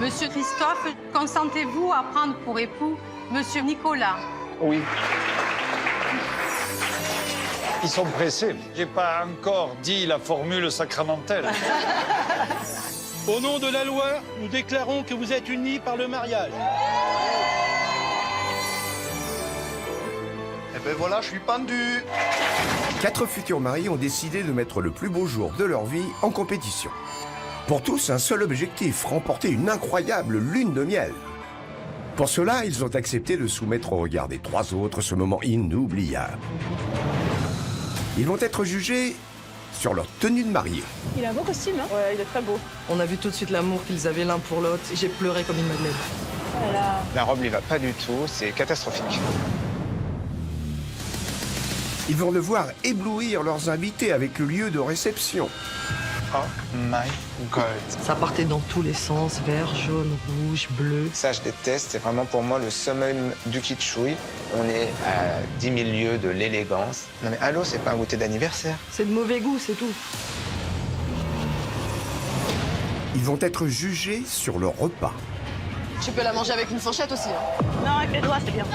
Monsieur Christophe, consentez-vous à prendre pour époux Monsieur Nicolas? Oui. Ils sont pressés. J'ai pas encore dit la formule sacramentelle. Au nom de la loi, nous déclarons que vous êtes unis par le mariage. Eh ben voilà, je suis pendu. 4 futurs mariés ont décidé de mettre le plus beau jour de leur vie en compétition. Pour tous, un seul objectif, remporter une incroyable lune de miel. Pour cela, ils ont accepté de soumettre au regard des 3 autres ce moment inoubliable. Ils vont être jugés sur leur tenue de mariée. Il a un beau costume, hein? Ouais, il est très beau. On a vu tout de suite l'amour qu'ils avaient l'un pour l'autre. J'ai pleuré comme une madeleine. Voilà. La robe lui va pas du tout, c'est catastrophique. Ils vont devoir éblouir leurs invités avec le lieu de réception. Oh my God. Ça partait dans tous les sens, vert, jaune, rouge, bleu. Ça, je déteste. C'est vraiment pour moi le summum du kitschouille. On est à 10 000 lieues de l'élégance. Non mais allô, c'est pas un goûter d'anniversaire. C'est de mauvais goût, c'est tout. Ils vont être jugés sur leur repas. Tu peux la manger avec une fourchette aussi. Hein. Non, avec les doigts, c'est bien.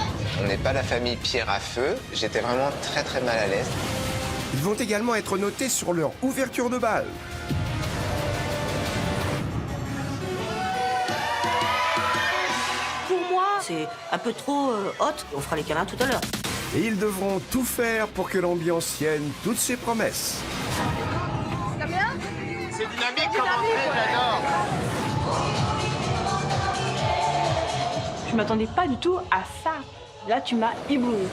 On n'est pas la famille pierre à feu. J'étais vraiment très très mal à l'aise. Ils vont également être notés sur leur ouverture de bal. Pour moi, c'est un peu trop hot. On fera les câlins tout à l'heure. Et ils devront tout faire pour que l'ambiance tienne toutes ses promesses. C'est dynamique comme entrée, j'adore. Je m'attendais pas du tout à ça. Là, tu m'as ébloui.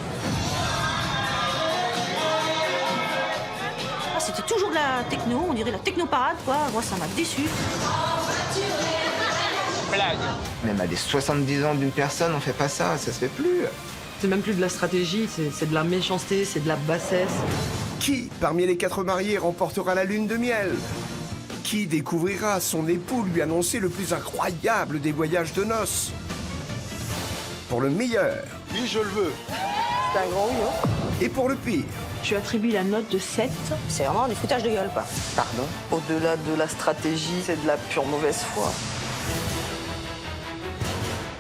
Ah, c'était toujours de la techno, on dirait la techno-parade, quoi. Moi, ça m'a déçu. Blague. Même à des 70 ans d'une personne, on fait pas ça, ça se fait plus. C'est même plus de la stratégie, c'est de la méchanceté, c'est de la bassesse. Qui, parmi les 4 mariés, remportera la lune de miel? Qui découvrira son époux lui annoncer le plus incroyable des voyages de noces? Pour le meilleur. Oui, je le veux. C'est un grand oui, hein? Et pour le pire. Je attribue la note de 7. C'est vraiment des foutages de gueule, quoi. Pardon? Au-delà de la stratégie, c'est de la pure mauvaise foi.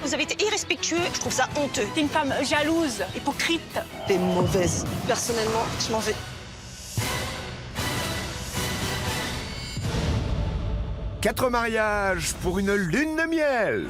Vous avez été irrespectueux, je trouve ça honteux. T'es une femme jalouse, hypocrite. T'es mauvaise. Personnellement, je m'en vais. Quatre mariages pour une lune de miel.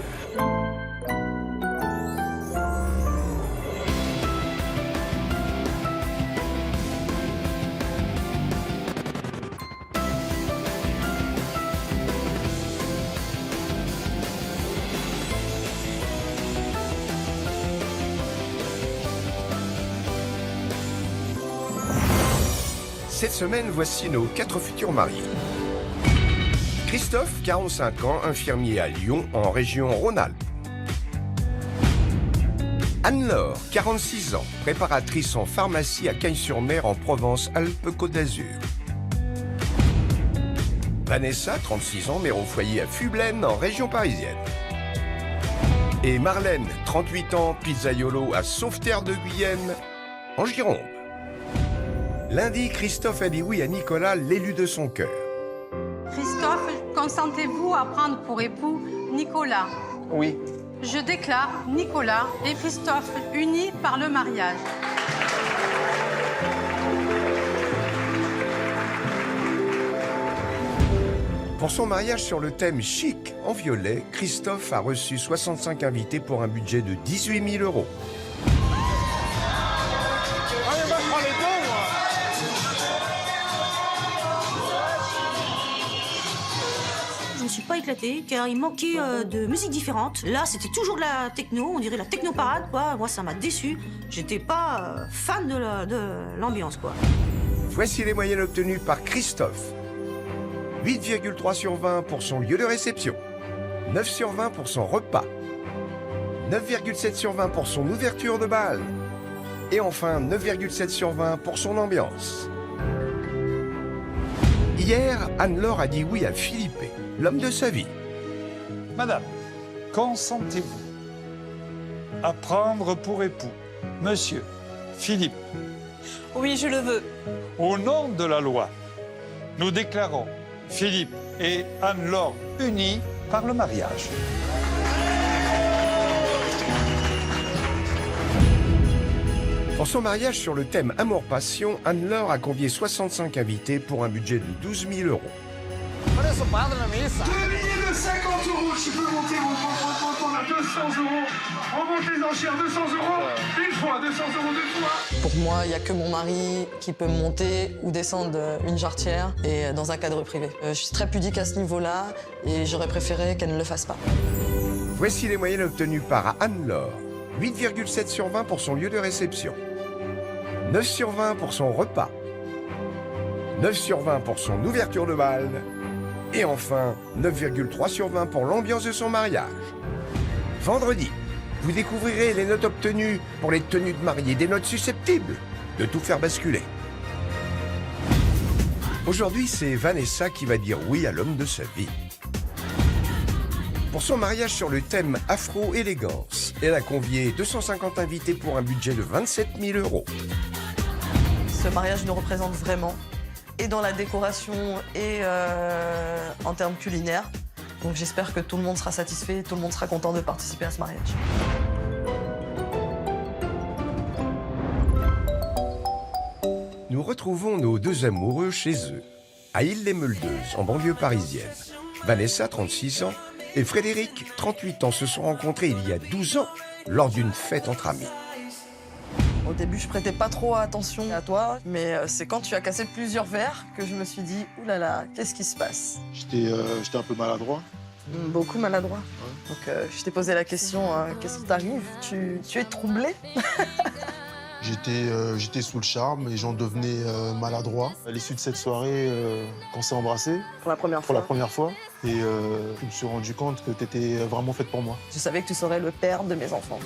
Cette semaine, voici nos 4 futurs mariés. Christophe, 45 ans, infirmier à Lyon, en région Rhône-Alpes. Anne-Laure, 46 ans, préparatrice en pharmacie à Cagnes-sur-Mer, en Provence-Alpes-Côte d'Azur. Vanessa, 36 ans, mère au foyer à Fublaine, en région parisienne. Et Marlène, 38 ans, pizzaiolo à Sauveterre de Guyenne, en Gironde. Lundi, Christophe a dit oui à Nicolas, l'élu de son cœur. Christophe, consentez-vous à prendre pour époux Nicolas? Oui. Je déclare Nicolas et Christophe unis par le mariage. Pour son mariage sur le thème chic en violet, Christophe a reçu 65 invités pour un budget de 18 000 €. Allez, moi, je prends les deux, moi. Je ne suis pas éclatée, car il manquait de musique différente. Là, c'était toujours de la techno, on dirait la techno-parade, quoi. Moi, ça m'a déçu. J'étais pas fan de l'ambiance, quoi. Voici les moyennes obtenues par Christophe. 8,3 sur 20 pour son lieu de réception, 9 sur 20 pour son repas, 9,7 sur 20 pour son ouverture de bal, et enfin 9,7 sur 20 pour son ambiance. Hier, Anne-Laure a dit oui à Philippe, l'homme de sa vie. Madame, consentez-vous à prendre pour époux Monsieur Philippe? Oui, je le veux. Au nom de la loi, nous déclarons Philippe et Anne-Laure unis par le mariage. Pour son mariage sur le thème Amour-Passion, Anne-Laure a convié 65 invités pour un budget de 12 000 €. 2050 €, je peux monter à 200 €. On monte les enchères, 200 €, une fois, 200 € deux fois. Pour moi, il n'y a que mon mari qui peut monter ou descendre une jarretière et dans un cadre privé. Je suis très pudique à ce niveau-là et j'aurais préféré qu'elle ne le fasse pas. Voici les moyennes obtenues par Anne-Laure. 8,7 sur 20 pour son lieu de réception. 9 sur 20 pour son repas. 9 sur 20 pour son ouverture de bal. Et enfin, 9,3 sur 20 pour l'ambiance de son mariage. Vendredi, vous découvrirez les notes obtenues pour les tenues de mariée, des notes susceptibles de tout faire basculer. Aujourd'hui, c'est Vanessa qui va dire oui à l'homme de sa vie. Pour son mariage sur le thème Afro-élégance, elle a convié 250 invités pour un budget de 27 000 €. Ce mariage nous représente vraiment, et dans la décoration et en termes culinaires. Donc j'espère que tout le monde sera satisfait et tout le monde sera content de participer à ce mariage. Nous retrouvons nos deux amoureux chez eux, à Ille-les-Meuleuses, en banlieue parisienne. Vanessa, 36 ans, et Frédéric, 38 ans, se sont rencontrés il y a 12 ans, lors d'une fête entre amis. Au début, je prêtais pas trop attention à toi, mais c'est quand tu as cassé plusieurs verres que je me suis dit « Ouh là là, qu'est-ce qui se passe ?» J'étais un peu maladroit. Beaucoup maladroit. Donc je t'ai posé la question « Qu'est-ce qui t'arrive ? Tu es troublé ?» J'étais sous le charme et j'en devenais maladroit. À l'issue de cette soirée, on s'est embrassés. Pour la première fois. Et je me suis rendu compte que tu étais vraiment faite pour moi. Je savais que tu serais le père de mes enfants.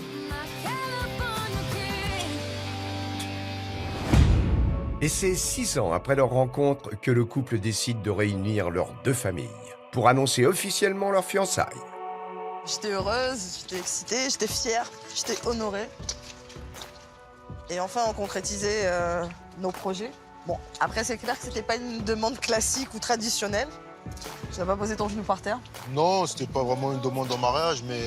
Et c'est 6 ans après leur rencontre que le couple décide de réunir leurs deux familles pour annoncer officiellement leur fiançailles. J'étais heureuse, j'étais excitée, j'étais fière, j'étais honorée. Et enfin, on concrétisait nos projets. Bon, après, c'est clair que c'était pas une demande classique ou traditionnelle. Tu n'as pas posé ton genou par terre? Non, c'était pas vraiment une demande en mariage, mais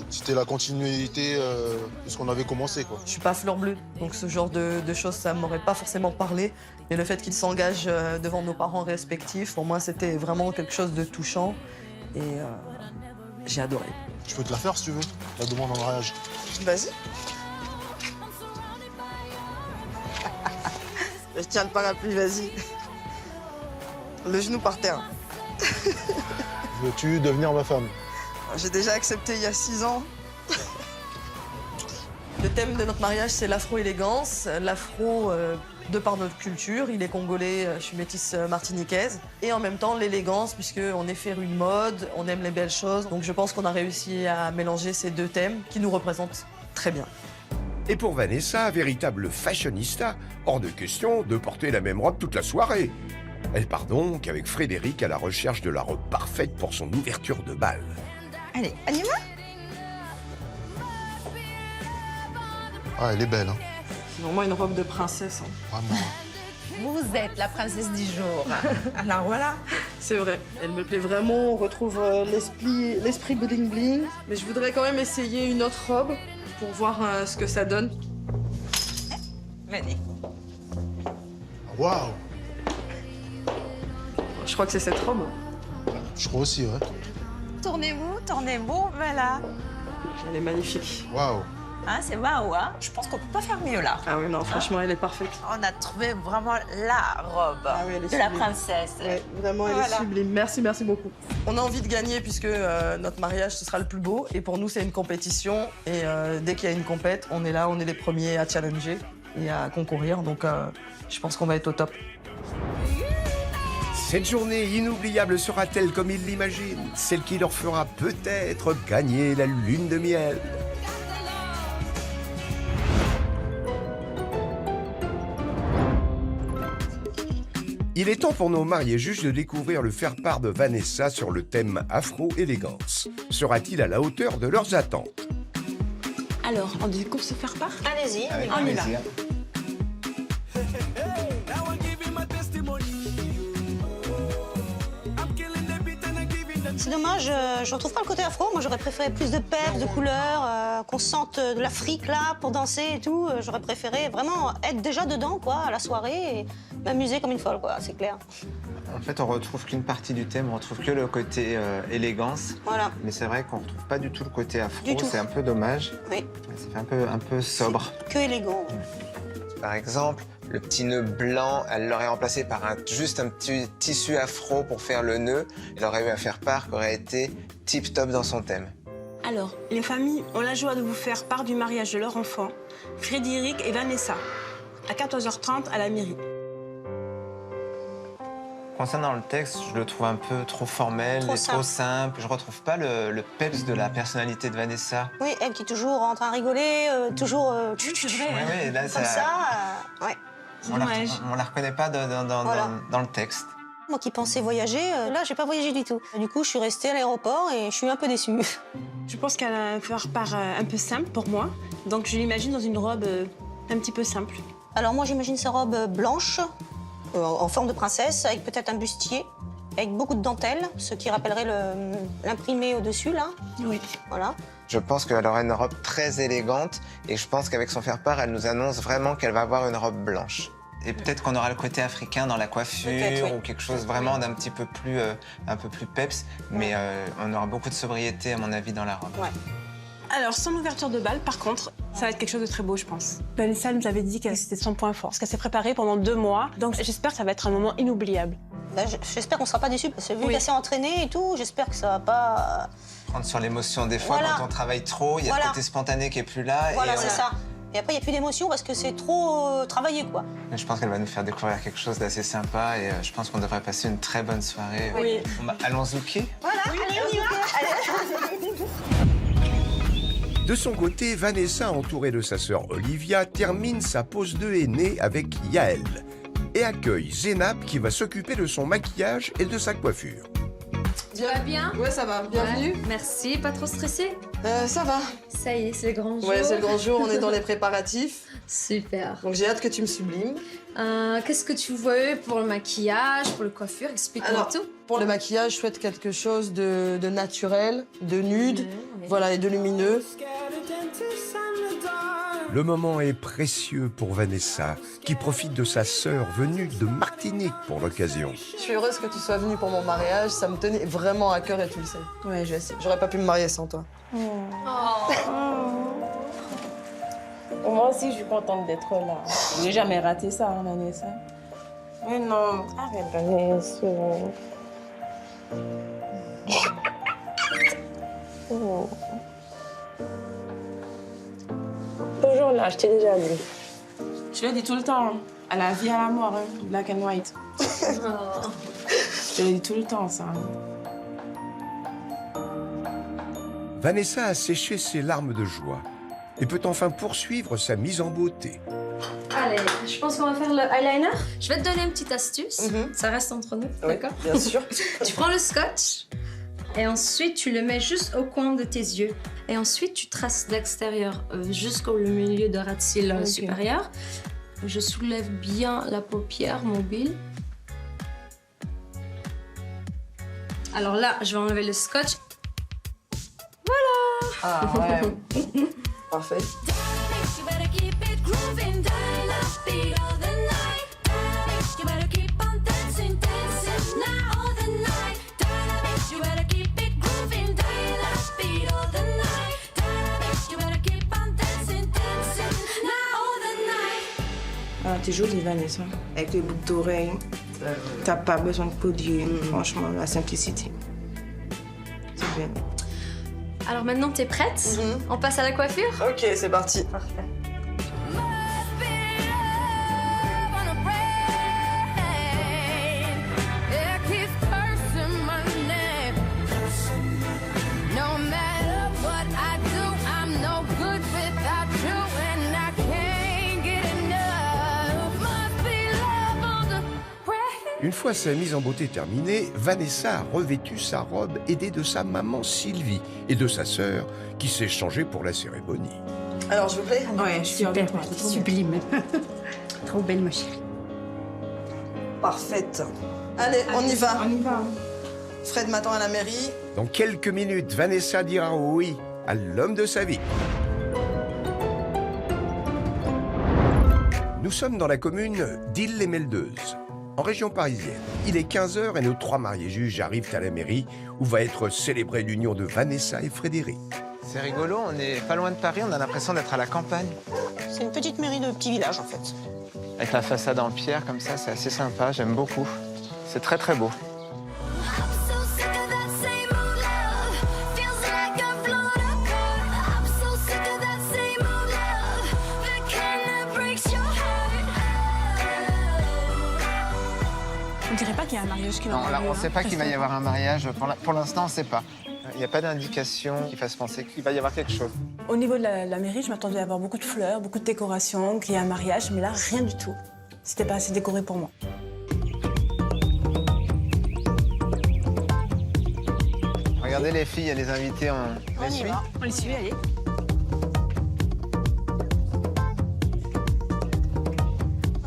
c'était la continuité de ce qu'on avait commencé, quoi. Je suis pas fleur bleue, donc ce genre de choses, ça m'aurait pas forcément parlé. Et le fait qu'il s'engage devant nos parents respectifs, pour moi, c'était vraiment quelque chose de touchant. Et j'ai adoré. Je peux te la faire, si tu veux, la demande en mariage. Vas-y. Je tiens le parapluie, vas-y. Le genou par terre. Veux-tu devenir ma femme? J'ai déjà accepté il y a 6 ans. Le thème de notre mariage, c'est l'afro-élégance. L'afro, de par notre culture, il est congolais, je suis métisse martiniquaise. Et en même temps, l'élégance, puisqu'on est féru de mode, on aime les belles choses. Donc je pense qu'on a réussi à mélanger ces deux thèmes qui nous représentent très bien. Et pour Vanessa, véritable fashionista, hors de question de porter la même robe toute la soirée. Elle part donc avec Frédéric à la recherche de la robe parfaite pour son ouverture de bal. Allez, on y va? Ah, elle est belle, hein. C'est vraiment une robe de princesse. Hein. Vraiment. Vous êtes la princesse du jour. Alors voilà. C'est vrai, elle me plaît vraiment. On retrouve l'esprit bling bling. Mais je voudrais quand même essayer une autre robe pour voir ce que ça donne. Venez. Waouh! Je crois que c'est cette robe. Je crois aussi, ouais. Tournez-vous, voilà. Elle est magnifique. Waouh! Hein, c'est waouh, hein. Je pense qu'on peut pas faire mieux là. Ah oui, non, franchement, elle est parfaite. On a trouvé vraiment la robe oui, elle est de la sublime. princesse. Ouais, vraiment, elle est sublime. Merci, merci beaucoup. On a envie de gagner puisque notre mariage, ce sera le plus beau. Et pour nous, c'est une compétition. Et dès qu'il y a une compète, on est là, on est les premiers à challenger et à concourir. Donc, je pense qu'on va être au top. Cette journée inoubliable sera-t-elle comme ils l'imaginent, celle qui leur fera peut-être gagner la lune de miel? Il est temps pour nos mariés juges de découvrir le faire-part de Vanessa sur le thème Afro-élégance. Sera-t-il à la hauteur de leurs attentes? Alors, on découvre ce faire-part? Allez-y, on y va. C'est dommage, je retrouve pas le côté afro. Moi, j'aurais préféré plus de peps, de couleurs, qu'on sente de l'Afrique là pour danser et tout. J'aurais préféré vraiment être déjà dedans, quoi, à la soirée et m'amuser comme une folle, quoi, c'est clair. En fait, on retrouve qu'une partie du thème, on retrouve que le côté élégance. Voilà. Mais c'est vrai qu'on retrouve pas du tout le côté afro, Du tout. c'est un peu dommage. Oui. Ça fait un peu sobre. Que élégant. Par exemple, le petit nœud blanc, elle l'aurait remplacé par juste un petit tissu afro pour faire le nœud. Elle aurait eu un faire-part qui aurait été tip-top dans son thème. Alors, les familles ont la joie de vous faire part du mariage de leur enfant, Frédéric et Vanessa, à 14h30 à la mairie. Concernant le texte, je le trouve un peu trop formel, trop simple. Je retrouve pas le peps de la personnalité de Vanessa. Oui, elle qui est toujours en train de rigoler, toujours... Oui, c'est vrai. Oui, là, comme ça, ouais. On la reconnaît pas dans le texte. Moi qui pensais voyager, là, j'ai pas voyagé du tout. Du coup, je suis restée à l'aéroport et je suis un peu déçue. Je pense qu'elle a un faire-part un peu simple pour moi, donc je l'imagine dans une robe un petit peu simple. Alors moi, j'imagine sa robe blanche, en forme de princesse, avec peut-être un bustier, avec beaucoup de dentelle, ce qui rappellerait l'imprimé au-dessus, là. Oui. Voilà. Je pense qu'elle aura une robe très élégante et je pense qu'avec son faire-part, elle nous annonce vraiment qu'elle va avoir une robe blanche. Et peut-être qu'on aura le côté africain dans la coiffure ou quelque chose vraiment d'un petit peu plus, un peu plus peps, mais on aura beaucoup de sobriété, à mon avis, dans la robe. Ouais. Alors, sans ouverture de bal, par contre, ça va être quelque chose de très beau, je pense. Vanessa nous avait dit que c'était son point fort, parce qu'elle s'est préparée pendant 2 mois, donc j'espère que ça va être un moment inoubliable. Bah, j'espère qu'on ne sera pas déçus, parce que vu qu'elle s'est entraînée et tout, j'espère que ça va pas... Prendre sur l'émotion des fois, Voilà. quand on travaille trop, il y a le côté spontané qui est plus là. Voilà, et c'est ça. Et après, il n'y a plus d'émotion parce que c'est trop travaillé, quoi. Je pense qu'elle va nous faire découvrir quelque chose d'assez sympa et je pense qu'on devrait passer une très bonne soirée. Oui. Allons Zouki. Voilà, allez, on y va. De son côté, Vanessa, entourée de sa sœur Olivia, termine sa pause de aînée avec Yael et accueille Zénab qui va s'occuper de son maquillage et de sa coiffure. Tu vas bien? Ouais, ça va. Bienvenue. Merci, pas trop stressé? Ça va. Ça y est, c'est le grand jour. Ouais, c'est le grand jour, on est dans les préparatifs. Super. Donc j'ai hâte que tu me sublimes. Qu'est-ce que tu veux pour le maquillage, pour le coiffure? Explique-moi tout. Pour le maquillage, je souhaite quelque chose de naturel, de nude, voilà, et de lumineux. Le moment est précieux pour Vanessa, qui profite de sa sœur venue de Martinique pour l'occasion. Je suis heureuse que tu sois venue pour mon mariage, ça me tenait vraiment à cœur et tu le sais. Ouais, je sais. J'aurais pas pu me marier sans toi. Moi aussi, je suis contente d'être là. J'ai jamais raté ça, hein, Vanessa. Mais non, arrête, Vanessa. Oh. Toujours là, je t'ai déjà dit. Je le dis tout le temps, hein. À la vie, à la mort, hein. Black and white. Je te le dis tout le temps, ça. Vanessa a séché ses larmes de joie et peut enfin poursuivre sa mise en beauté. Allez, je pense qu'on va faire le eyeliner. Je vais te donner une petite astuce. Ça reste entre nous, d'accord? Bien sûr. Tu prends le scotch et ensuite tu le mets juste au coin de tes yeux. Et ensuite tu traces de l'extérieur jusqu'au milieu de ras de cils supérieur. Je soulève bien la paupière mobile. Alors là, je vais enlever le scotch. Voilà! Ah ouais. Parfait. Ah, t'es jolie, Vanessa. Avec les boucles d'oreilles. T'as pas besoin de poudre. Franchement, la simplicité. C'est bien. Alors maintenant, t'es prête? On passe à la coiffure? Ok, c'est parti. Parfait. Une fois sa mise en beauté terminée, Vanessa a revêtu sa robe aidée de sa maman Sylvie et de sa sœur qui s'est changée pour la cérémonie. Alors, je vous plaît? Ouais, je suis super, sublime. Trop belle, ma chérie. Parfaite. Allez, on y va. On y va. Fred m'attend à la mairie. Dans quelques minutes, Vanessa dira oui à l'homme de sa vie. Nous sommes dans la commune d'Ille-les-Meldeuses, en région parisienne. Il est 15h et nos 3 mariés juges arrivent à la mairie où va être célébrée l'union de Vanessa et Frédéric. C'est rigolo, on n'est pas loin de Paris, on a l'impression d'être à la campagne. C'est une petite mairie de petit village en fait. Avec la façade en pierre comme ça, c'est assez sympa, j'aime beaucoup. C'est très très beau. On dirait pas qu'il y a un mariage qui va Non, avoir là, lieu, on ne sait hein, pas qu'il va y presque. avoir un mariage. Pour l'instant, on ne sait pas. Il n'y a pas d'indication qui fasse penser qu'il va y avoir quelque chose. Au niveau de la mairie, je m'attendais à avoir beaucoup de fleurs, beaucoup de décorations, qu'il y ait un mariage, mais là, rien du tout. C'était pas assez décoré pour moi. Regardez les filles, il y a les invités. On les suit. On les suit, allez.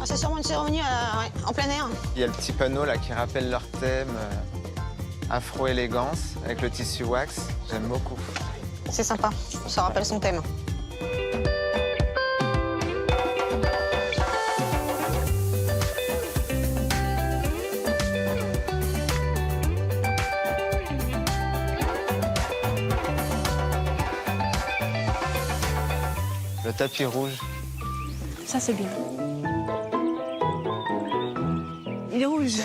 C'est sûrement une cérémonie en plein air. Il y a le petit panneau là qui rappelle leur thème, afro-élégance, avec le tissu wax. J'aime beaucoup. C'est sympa, ça rappelle son thème. Le tapis rouge. Ça, c'est bien. Il est rouge.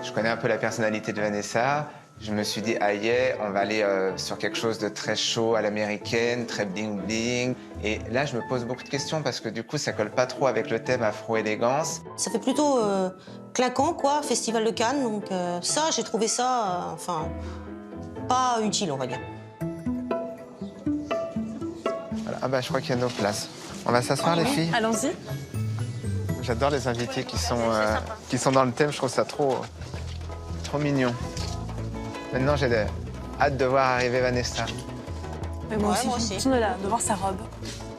Je connais un peu la personnalité de Vanessa. Je me suis dit, ah yeah, on va aller sur quelque chose de très chaud à l'américaine, très bling-bling. Et là, je me pose beaucoup de questions parce que du coup, ça colle pas trop avec le thème afro-élégance. Ça fait plutôt claquant, quoi, Festival de Cannes. Donc ça, j'ai trouvé ça, enfin, pas utile, on va dire. Voilà. Ah bah, je crois qu'il y a nos places. On va s'asseoir, les filles. Allons-y. J'adore les invités qui sont dans le thème. Je trouve ça trop mignon. Maintenant, j'ai hâte de voir arriver Vanessa. Mais moi aussi. On est là, de voir sa robe.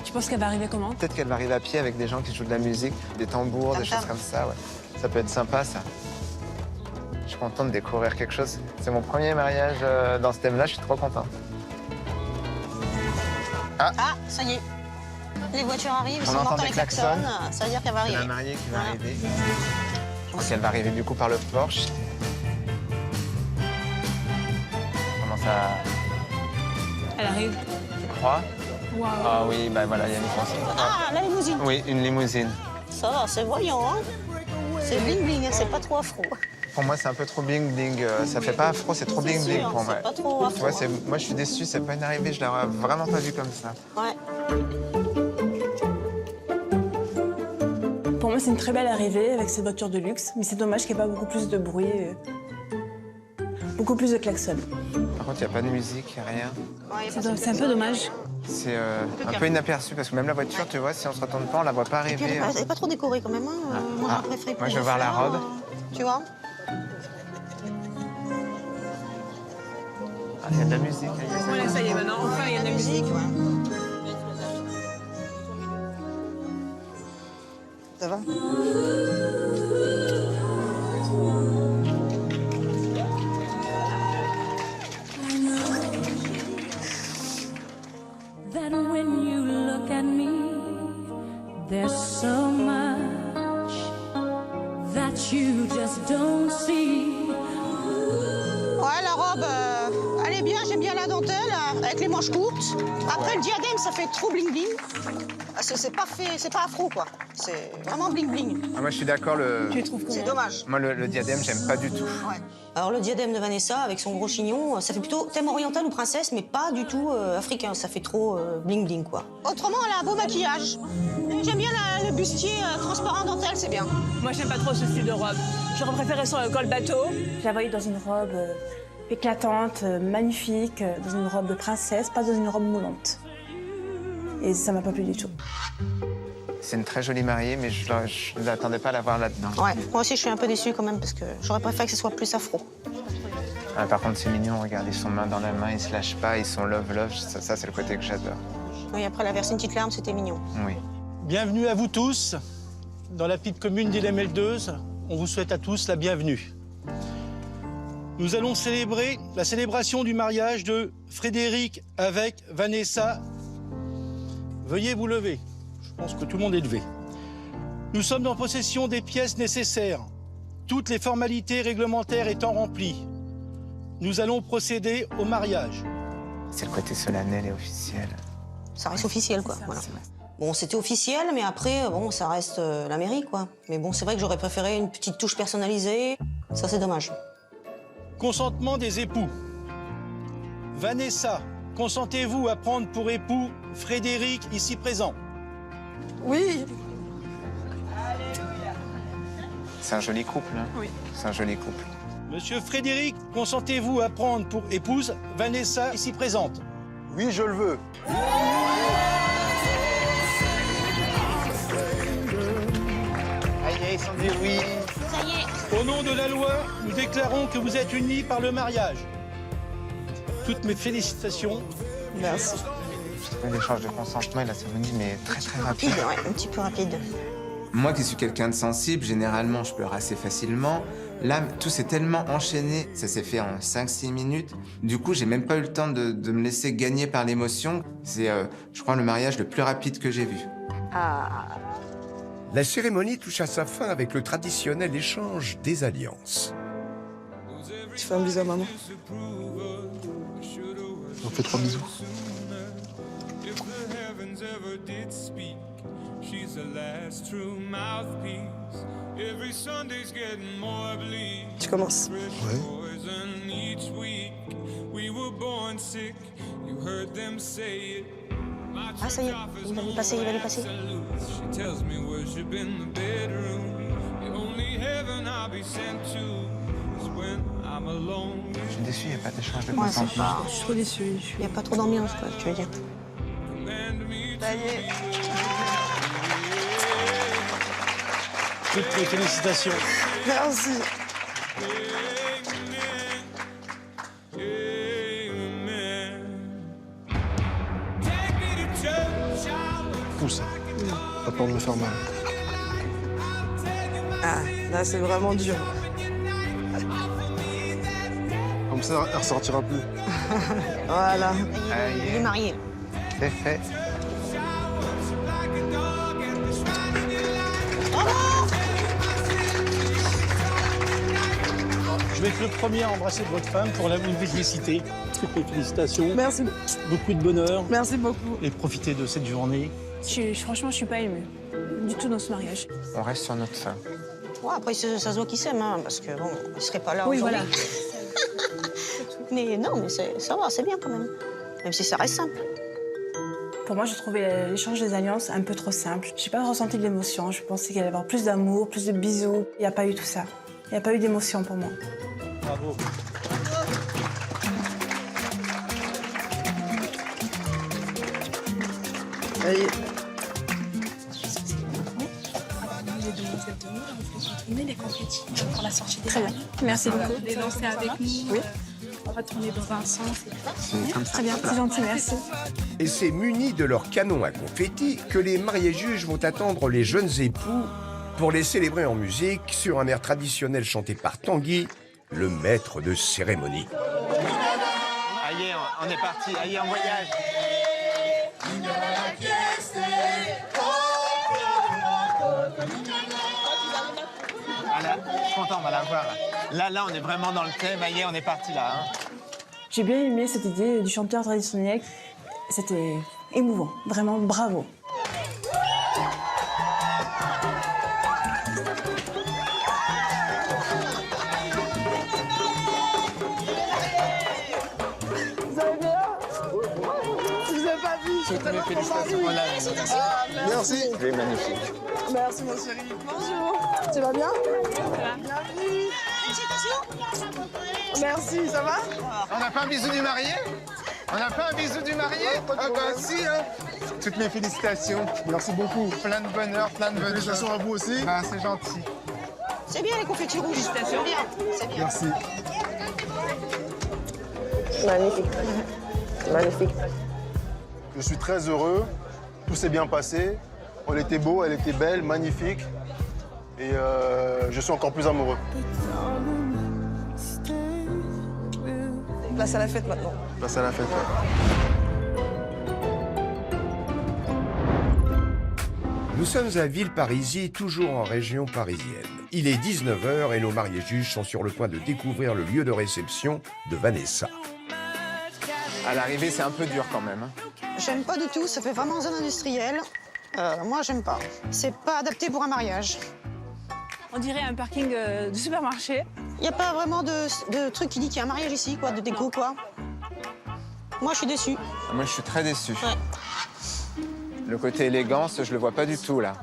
Tu penses qu'elle va arriver comment? Peut-être qu'elle va arriver à pied avec des gens qui jouent de la musique, des tambours, des choses comme ça. Ouais. Ça peut être sympa, ça. Je suis content de découvrir quelque chose. C'est mon premier mariage dans ce thème-là. Je suis trop content. Ah, ça y est. Les voitures arrivent, On sont entend mortes des les klaxons. klaxons. Ça veut dire qu'elle va C'est arriver. la mariée qui va arriver. Je pense qu'elle va arriver du coup par le Porsche. Comment ça... Elle arrive. Tu crois? Waouh. Ah oui, bah voilà, il y a une limousine. Ah, la limousine. Oui, une limousine. Ça va, c'est voyant, hein. C'est bling bling, hein, c'est pas trop afro. Pour moi, c'est un peu trop bling-bling. Ça fait pas afro, c'est trop bling-bling pour moi. C'est pas trop afro. Tu vois, moi, je suis déçu, c'est pas une arrivée, je l'aurais vraiment pas vu comme ça. Ouais. Pour moi, c'est une très belle arrivée avec cette voiture de luxe, mais c'est dommage qu'il n'y ait pas beaucoup plus de bruit, beaucoup plus de klaxons. Par contre, il n'y a pas de musique, il n'y a rien. C'est un peu dommage. C'est un peu inaperçu parce que même la voiture, tu vois, si on se retourne pas, on la voit pas Et puis arriver. elle est pas trop décorée quand même. Hein. Moi, j'aurais préféré Moi, plus je veux de voir la fleurs, robe. Tu vois? Ah, il y a de la musique. Voilà, ça y est, maintenant, enfin, il y a de la musique. Ça va? That when you look at me, there's so much that you just don't see. Ouais, la robe, elle est bien, j'aime bien la dentelle, avec les manches courtes. Après, le diadème, ça fait trop bling-bling. C'est pas fait, c'est pas afro, quoi. C'est vraiment bling-bling. Ah, moi, je suis d'accord. C'est dommage. Moi, le diadème, j'aime pas du tout. Ouais. Alors, le diadème de Vanessa, avec son gros chignon, ça fait plutôt thème oriental ou princesse, mais pas du tout africain. Ça fait trop bling-bling, quoi. Autrement, elle a un beau maquillage. J'aime bien le bustier transparent dentelle, c'est bien. Moi, j'aime pas trop ce style de robe. J'aurais préféré sur le col bateau. Je la voyais dans une robe éclatante, magnifique, dans une robe de princesse, pas dans une robe moulante. Et ça m'a pas plu du tout. C'est une très jolie mariée, mais je ne l'attendais pas à la voir là-dedans. Ouais, moi aussi, je suis un peu déçue quand même, parce que j'aurais préféré que ce soit plus afro. Ah, par contre, c'est mignon, regarde, ils sont main dans la main, ils se lâchent pas, ils sont love-love. Ça c'est le côté que j'adore. Oui, après, la version petite larme, c'était mignon. Oui. Bienvenue à vous tous dans la petite commune d'Ille-les-Meldeuses. On vous souhaite à tous la bienvenue. Nous allons célébrer la célébration du mariage de Frédéric avec Vanessa. Veuillez vous lever. Je pense que tout le monde est levé. Nous sommes en possession des pièces nécessaires. Toutes les formalités réglementaires étant remplies, nous allons procéder au mariage. C'est le côté solennel et officiel. Ça reste officiel, quoi. Voilà. Bon, c'était officiel, mais après, bon, ça reste la mairie, quoi. Mais bon, c'est vrai que j'aurais préféré une petite touche personnalisée. Ça, c'est dommage. Consentement des époux. Vanessa, consentez-vous à prendre pour époux Frédéric, ici présent? Oui. C'est un joli couple, hein? Oui. C'est un joli couple. Monsieur Frédéric, consentez-vous à prendre pour épouse Vanessa, ici présente? Oui, je le veux. Aïe, ils sont dit oui. Ça y est. Au nom de la loi, nous déclarons que vous êtes unis par le mariage. Toutes mes félicitations. Merci. L'échange de consentement et la cérémonie, mais très rapide. Ouais, un petit peu rapide. Moi qui suis quelqu'un de sensible, généralement, je pleure assez facilement. Là, tout s'est tellement enchaîné, ça s'est fait en 5-6 minutes. Du coup, j'ai même pas eu le temps de me laisser gagner par l'émotion. C'est, je crois, le mariage le plus rapide que j'ai vu. La cérémonie touche à sa fin avec le traditionnel échange des alliances. Tu fais un bisou à maman. On fait 3 bisous. Tu commences. Ah, ça y est, il va lui passer, il va lui passer. Je suis déçu, il n'y a pas d'échange de Ouais, c'est consentement. pas... Je suis trop déçue. Il n'y a pas trop d'ambiance, quoi, tu veux dire. Ça y est. Toutes mes félicitations. Merci. Pousse. Pas peur de me faire mal. Ah, là, c'est vraiment dur. Comme ça, elle ressortira plus. Voilà. Il est marié. C'est fait. Je vais être le premier à embrasser votre femme pour la vous féliciter. Toutes mes félicitations. Merci. Beaucoup de bonheur. Merci beaucoup. Et profitez de cette journée. Franchement, je suis pas émue du tout dans ce mariage. On reste sur notre fin. Ouais, après, ça se voit qu'ils s'aiment, hein, parce que bon, ils seraient pas là Oui, aujourd'hui. voilà. Mais non, mais ça va, c'est bien quand même. Même si ça reste simple. Pour moi, j'ai trouvé l'échange des alliances un peu trop simple. J'ai pas ressenti de l'émotion. Je pensais qu'il allait y avoir plus d'amour, plus de bisous. Il n'y a pas eu tout ça. Il n'y a pas eu d'émotion pour moi. Bravo. Allez. Les confettis pour la sortie des Très bien. Merci beaucoup. Les lancer avec nous. Oui. On va tourner dans un sens. C'est comme ça. Très bien, c'est gentil, merci. Et c'est muni de leur canon à confetti que les mariés juges vont attendre les jeunes époux pour les célébrer en musique sur un air traditionnel chanté par Tanguy, le maître de cérémonie. Allez, on est parti. Allez, en voyage. Voilà, je suis content, on va la voir. Là, on est vraiment dans le thème. Allez, on est parti là. Hein. J'ai bien aimé cette idée du chanteur traditionnel. C'était émouvant, vraiment bravo. Vous allez bien? Je vous ai pas vu. Je suis tellement Félicitations. Merci. C'est magnifique. Merci, mon chéri. Bonjour. Tu vas bien? Bienvenue. Merci, ça va? On n'a pas un bisou du marié? On n'a pas un bisou du marié? Ah bah si, hein. Toutes mes félicitations. Merci beaucoup. Plein de bonheur, plein de bonheur. Félicitations à vous aussi. Ah, c'est gentil. C'est bien les confettis rouges. Félicitations. C'est bien. Merci. Magnifique. Magnifique. Je suis très heureux. Tout s'est bien passé. Elle était beau, elle était belle, magnifique. Et je suis encore plus amoureux. Place à la fête maintenant. Place à la fête, ouais. Nous sommes à Villeparisis, toujours en région parisienne. Il est 19h et nos mariés juges sont sur le point de découvrir le lieu de réception de Vanessa. À l'arrivée, c'est un peu dur quand même. J'aime pas du tout, ça fait vraiment zone industrielle. Moi, j'aime pas. C'est pas adapté pour un mariage. On dirait un parking de supermarché. Il n'y a pas vraiment de truc qui dit qu'il y a un mariage ici, quoi, de déco, quoi. Moi, je suis déçue. Moi, je suis très déçu. Ouais. Le côté élégance, je le vois pas du tout, là.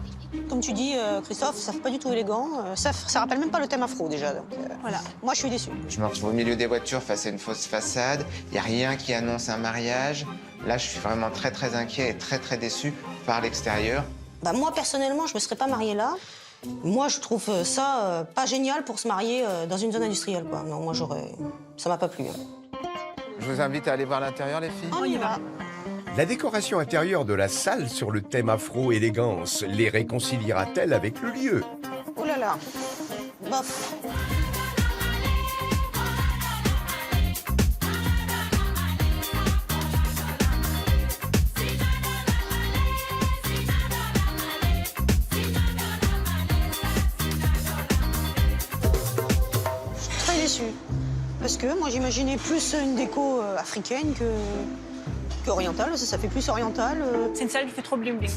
Comme tu dis, Christophe, ça fait pas du tout élégant. Ça rappelle même pas le thème afro, déjà. Donc, voilà. Moi, je suis déçue. Je me retrouve au milieu des voitures face à une fausse façade. Il n'y a rien qui annonce un mariage. Là, je suis vraiment très, très inquiet et très, très déçu par l'extérieur. Bah, moi, personnellement, je me serais pas mariée là. Moi, je trouve ça pas génial pour se marier dans une zone industrielle, quoi. Non, moi, ça m'a pas plu. Je vous invite à aller voir l'intérieur, les filles. On y va. La décoration intérieure de la salle sur le thème afro-élégance les réconciliera-t-elle avec le lieu? Oh là là, bof. Je suis très déçue. Parce que moi, j'imaginais plus une déco africaine qu'orientale. Ça fait plus oriental. C'est une salle qui fait trop bling-bling.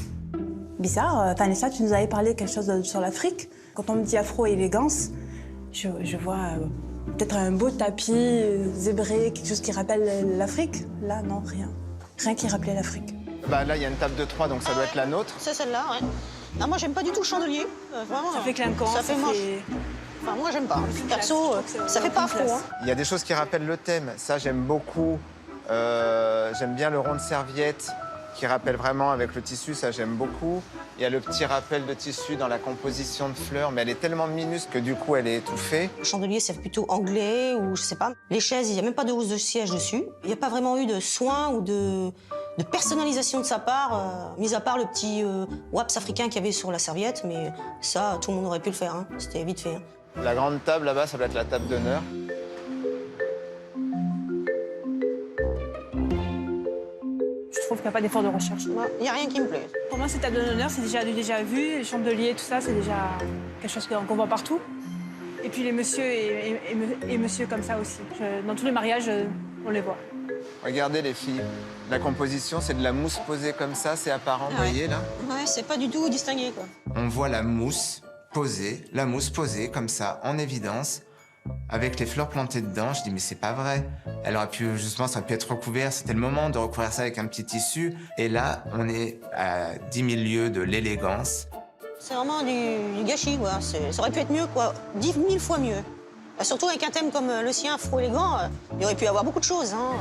Bizarre, Vanessa, tu nous avais parlé quelque chose sur l'Afrique. Quand on me dit afro-élégance, je vois peut-être un beau tapis zébré, quelque chose qui rappelle l'Afrique. Là, non, rien. Rien qui rappelait l'Afrique. Bah, là, il y a une table de 3, donc ça doit être la nôtre. C'est celle-là, ouais. Ah, moi, j'aime pas du tout le chandelier. Vraiment. Ça fait clinquant, ça fait moche. Enfin, moi, j'aime pas. Perso, ça fait pas afro. Hein. Il y a des choses qui rappellent le thème. Ça, j'aime beaucoup. J'aime bien le rond de serviette qui rappelle vraiment avec le tissu, ça j'aime beaucoup. Il y a le petit rappel de tissu dans la composition de fleurs, mais elle est tellement minuscule que du coup elle est étouffée. Le chandelier, c'est plutôt anglais ou je sais pas. Les chaises, il n'y a même pas de housse de siège dessus. Il n'y a pas vraiment eu de soin ou de personnalisation de sa part, mis à part le petit waps africain qu'il y avait sur la serviette, mais ça, tout le monde aurait pu le faire, hein. C'était vite fait. Hein. La grande table là-bas, ça doit être la table d'honneur. Je trouve qu'il n'y a pas d'effort de recherche. Il n'y a rien qui me plaît. Pour moi, cette table d'honneur, c'est déjà du déjà vu. Les chandeliers, tout ça, c'est déjà quelque chose qu'on voit partout. Et puis les messieurs et messieurs comme ça aussi. Dans tous les mariages, on les voit. Regardez les filles. La composition, c'est de la mousse posée comme ça, c'est apparent, vous voyez là? Ouais, c'est pas du tout distingué, quoi. On voit la mousse posée comme ça, en évidence, avec les fleurs plantées dedans. Je dis, mais c'est pas vrai. Elle aurait pu, justement, ça aurait pu être recouvert. C'était le moment de recouvrir ça avec un petit tissu. Et là, on est à 10 000 lieues de l'élégance. C'est vraiment du gâchis, quoi. Ça aurait pu être mieux, quoi. 10 000 fois mieux. Surtout avec un thème comme le sien, afro-élégant, il aurait pu y avoir beaucoup de choses. Hein.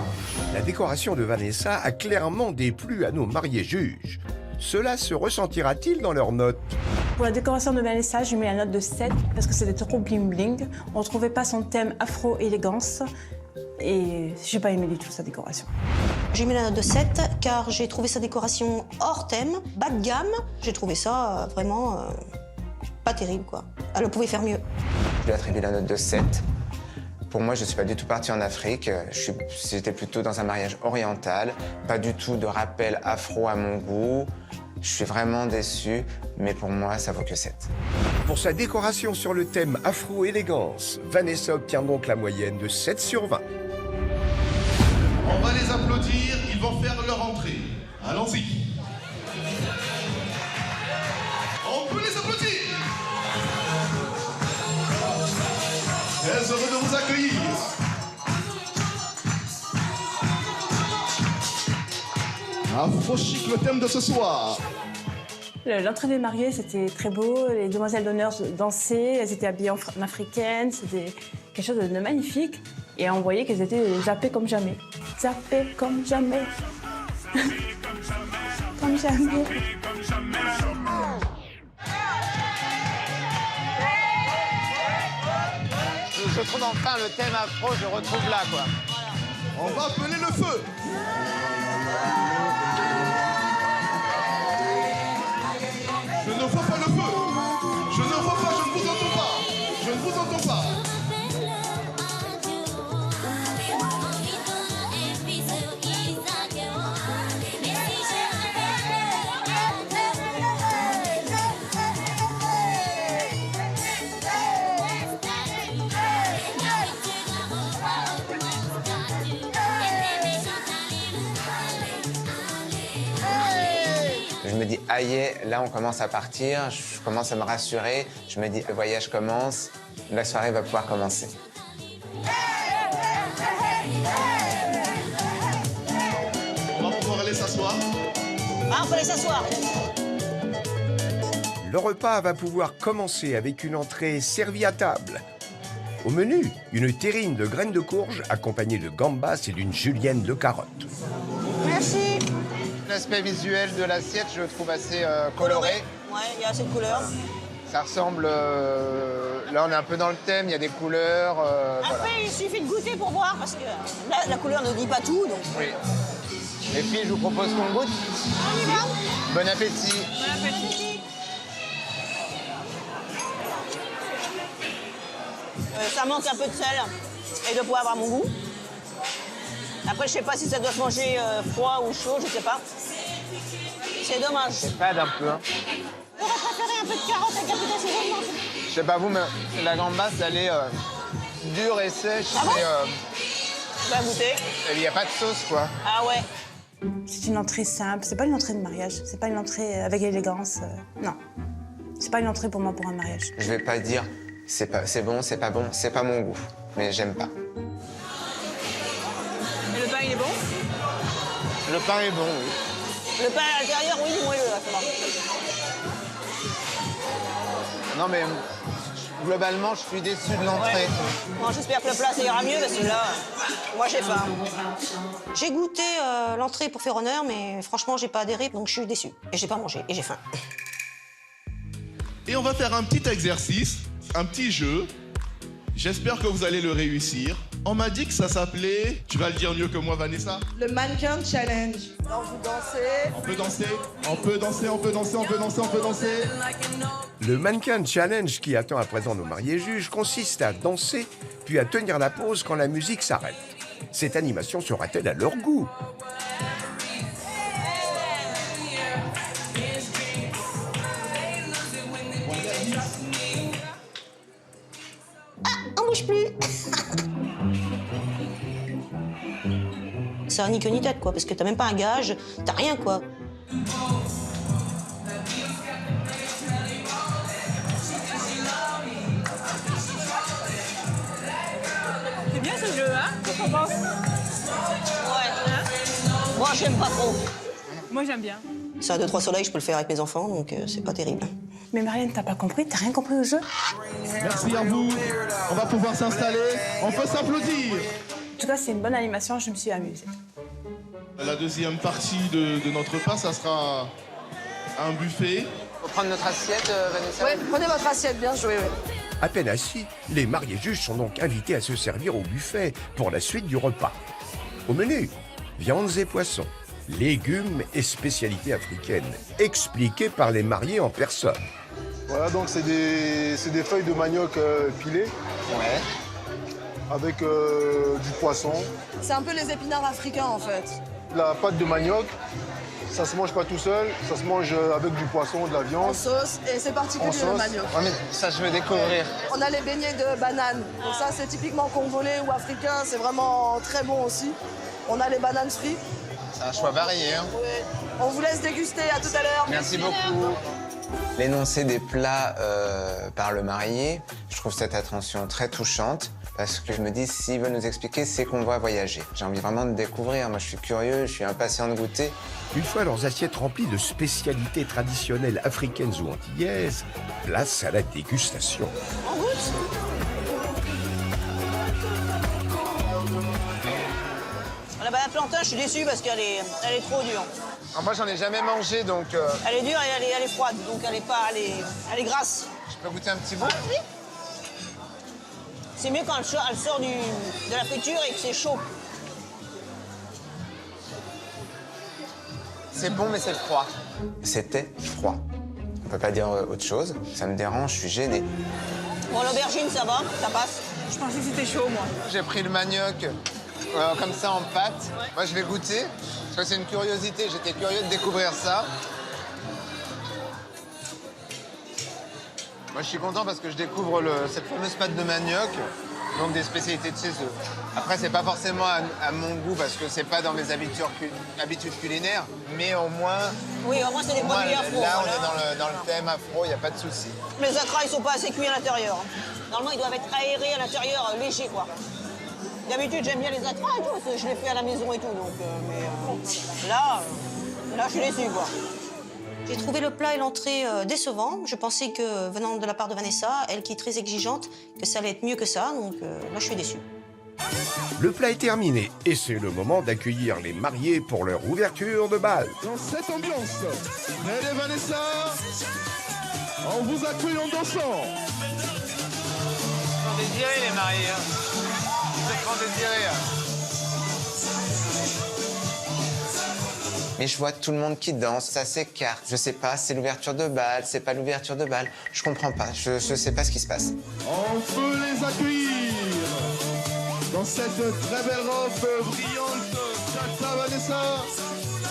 La décoration de Vanessa a clairement déplu à nos mariés juges. Cela se ressentira-t-il dans leurs notes? Pour la décoration de Vanessa, je mets la note de 7 parce que c'était trop bling-bling. On ne retrouvait pas son thème afro-élégance et j'ai pas aimé du tout sa décoration. J'ai mis la note de 7 car j'ai trouvé sa décoration hors thème, bas de gamme. J'ai trouvé ça vraiment pas terrible, quoi. Elle pouvait faire mieux. Je lui attribue la note de 7. Pour moi, je ne suis pas du tout partie en Afrique. J'étais plutôt dans un mariage oriental. Pas du tout de rappel afro à mon goût. Je suis vraiment déçu, mais pour moi, ça vaut que 7. Pour sa décoration sur le thème afro-élégance, Vanessa obtient donc la moyenne de 7 sur 20. On va les applaudir, ils vont faire leur entrée. Allons-y. On peut les applaudir. Très heureux de vous accueillir. Afro Chic, le thème de ce soir. L'entrée des mariés, c'était très beau. Les demoiselles d'honneur dansaient, elles étaient habillées en africaine. C'était quelque chose de magnifique. Et on voyait qu'elles étaient zappées comme jamais. Zappées comme jamais. Comme jamais. Je trouve enfin le thème afro, je retrouve là, quoi. On va appeler le feu. Je ne vois pas le feu. Je ne vois pas, je ne vous entends pas. Je ne vous entends pas. me dis, aïe, là on commence à partir, je commence à me rassurer, je me dis, le voyage commence, la soirée va pouvoir commencer. On va pouvoir aller s'asseoir. Ah, on peut aller s'asseoir. Le repas va pouvoir commencer avec une entrée servie à table. Au menu, une terrine de graines de courge accompagnée de gambas et d'une julienne de carottes. Merci. L'aspect visuel de l'assiette, je le trouve assez coloré. Ouais, il y a assez de couleurs. Ça ressemble... là, on est un peu dans le thème, il y a des couleurs. Après, voilà. il suffit de goûter pour voir, parce que la couleur ne dit pas tout, donc... Oui. Les filles, je vous propose qu'on goûte. On y va. Bon appétit. Bon appétit. Ça manque un peu de sel et de pouvoir avoir mon goût. Après, je sais pas si ça doit se manger froid ou chaud, je sais pas. C'est dommage. C'est fade un peu. Hein. J'aurais préféré un peu de carotte avec un peu d'assaisonnement. Je sais pas vous, mais la gambas, elle est dure et sèche. Ah bon Bah goûter. Il n'y a pas de sauce, quoi. Ah ouais. C'est une entrée simple, c'est pas une entrée de mariage, c'est pas une entrée avec élégance. Non, c'est pas une entrée pour moi pour un mariage. Je vais pas dire c'est bon, c'est pas bon, c'est pas mon goût, mais j'aime pas. Et le pain, il est bon? Le pain est bon, oui. Le pain à l'intérieur, oui, moelleux, là, c'est bon. Non, mais globalement, je suis déçu de l'entrée. Ouais. Bon, j'espère que le plat, ça ira mieux, parce que là, moi, j'ai faim. J'ai goûté l'entrée pour faire honneur, mais franchement, j'ai pas adhéré, donc je suis déçue. Et j'ai pas mangé, et j'ai faim. Et on va faire un petit exercice, un petit jeu. J'espère que vous allez le réussir. On m'a dit que ça s'appelait, tu vas le dire mieux que moi, Vanessa. Le mannequin challenge. Alors vous dansez. On peut danser, on peut danser, on peut danser, on peut danser, on peut danser. Le mannequin challenge qui attend à présent nos mariés juges consiste à danser puis à tenir la pose quand la musique s'arrête. Cette animation sera-t-elle à leur goût? On bouge plus. Ça a ni queue ni tête, quoi, parce que t'as même pas un gage, t'as rien, quoi. C'est bien ce jeu, hein? Qu'est-ce qu'on pense? Ouais. Moi, j'aime pas trop. Moi, j'aime bien. Ça a 2-3 soleils, je peux le faire avec mes enfants, donc c'est pas terrible. Mais Marianne, t'as pas compris? T'as rien compris au jeu? Merci à vous. On va pouvoir s'installer. On peut s'applaudir. En tout cas, c'est une bonne animation, je me suis amusée. La deuxième partie de notre repas, ça sera un buffet. Faut prendre notre assiette, Vanessa? Oui, prenez votre assiette, bien joué, oui. À peine assis, les mariés juges sont donc invités à se servir au buffet pour la suite du repas. Au menu, viandes et poissons, légumes et spécialités africaines, expliquées par les mariés en personne. Voilà, donc c'est des feuilles de manioc pilées. Ouais. Avec du poisson. C'est un peu les épinards africains, en fait. La pâte de manioc, ça se mange pas tout seul, ça se mange avec du poisson, de la viande. En sauce, et c'est particulier le manioc. Ouais, mais ça, je veux découvrir. On a les beignets de banane. Donc ça, c'est typiquement congolais ou africain, c'est vraiment très bon aussi. On a les bananes frites. C'est un choix varié, hein. Ouais. On vous laisse déguster, à tout à l'heure. Merci beaucoup. L'énoncé des plats par le marié, je trouve cette attention très touchante. Parce que je me dis, s'il veut nous expliquer, c'est qu'on va voyager. J'ai envie vraiment de découvrir. Moi, je suis curieux, je suis impatient de goûter. Une fois leurs assiettes remplies de spécialités traditionnelles africaines ou antillaises, place à la dégustation. On goûte? La banane plantain, je suis déçue parce qu'elle est trop dure. Alors moi, j'en ai jamais mangé, donc... Elle est dure et elle est froide, donc elle est grasse. Je peux goûter un petit bout? Oui. C'est mieux quand elle sort de la friture et que c'est chaud. C'est bon, mais c'est froid. C'était froid. On peut pas dire autre chose. Ça me dérange, je suis gêné. Bon, l'aubergine, ça va, ça passe. Je pensais que c'était chaud, moi. J'ai pris le manioc comme ça en pâte. Ouais. Moi, je vais goûter, parce que c'est une curiosité. J'étais curieux de découvrir ça. Moi, je suis content parce que je découvre cette fameuse pâte de manioc, donc des spécialités de chez eux. Après, c'est pas forcément à mon goût parce que c'est pas dans mes habitudes culinaires, mais au moins, Oui, au moins c'est des Moi, produits afro. là, on voilà. est dans le thème afro, il n'y a pas de souci. Les acras, ils sont pas assez cuits à l'intérieur. Normalement, ils doivent être aérés à l'intérieur, légers, quoi. D'habitude, j'aime bien les acras et tout, parce que je les fais à la maison et tout, donc... là, je suis déçue, quoi. J'ai trouvé le plat et l'entrée décevants. Je pensais que, venant de la part de Vanessa, elle qui est très exigeante, que ça allait être mieux que ça, donc là, je suis déçue. Le plat est terminé et c'est le moment d'accueillir les mariés pour leur ouverture de bal. Dans cette ambiance, Ned et Vanessa, on vous accueille en dansant. Ils sont désirés, les mariés. Ils sont désirés. Mais je vois tout le monde qui danse, ça s'écarte. Je sais pas, c'est l'ouverture de bal, c'est pas l'ouverture de bal. Je comprends pas, je sais pas ce qui se passe. On peut les accueillir dans cette très belle robe brillante. Tata, Vanessa